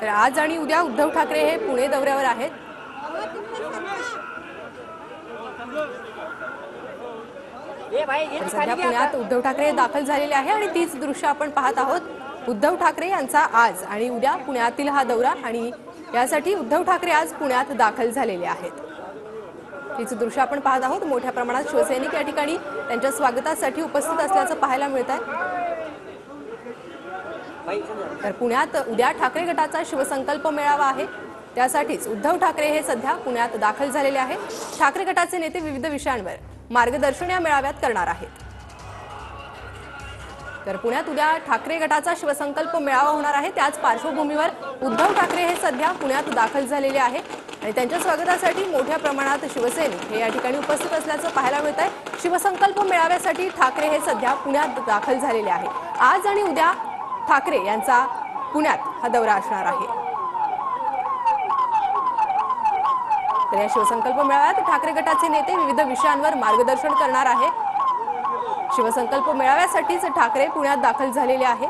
तर आज आणि उद्या उद्धव ठाकरे हे पुणे दौऱ्यावर आहेत। सध्या पुण्यात उद्धव ठाकरे दाखल झालेले आहे आणि तीच दृश्य आपण पाहत आहोत। उद्धव ठाकरे यांचा आज आणि उद्या पुण्यातील हा दौरा आणि यासाठी उद्धव ठाकरे आज पुण्यात दाखल झालेले आहेत। तीच दृश्य आपण पाहत आहोत। मोठ्या प्रमाणात शिवसैनिक या ठिकाणी त्यांच्या स्वागतासाठी उपस्थित असल्याचं पाहायला मिळत आहे। तर पुण्यात उद्या ठाकरे गटाचा शिवसंकल्प मेळावा आहे, त्यासाठीच उद्धव ठाकरे हे सध्या पुण्यात दाखल झालेले आहेत। ठाकरे गटाचे नेते विविध विषयांवर मार्गदर्शन या मेळाव्यात करणार आहेत। तर पुण्यात उद्या ठाकरे गटाचा शिवसंकल्प मेळावा होणार आहे, त्याच पार्श्वभूमीवर उद्धव ठाकरे हे सध्या पुण्यात दाखल झालेले आहे आणि त्यांच्या स्वागतासाठी मोठ्या प्रमाणात शिवसैनिक हे या ठिकाणी उपस्थित असल्याचं पाहायला मिळत आहे। शिवसंकल्प मेळाव्यासाठी ठाकरे हे सध्या पुण्यात दाखल झालेले आहे। आज आणि उद्या ठाकरे यांचा पुण्यात हा दौरा असणार आहे। तर या शिवसंकल्प मेळाव्यात ठाकरे गटाचे नेते विविध विषयांवर मार्गदर्शन करणार आहे। शिवसंकल्प मेळाव्यासाठीच ठाकरे पुण्यात दाखल झालेले आहेत।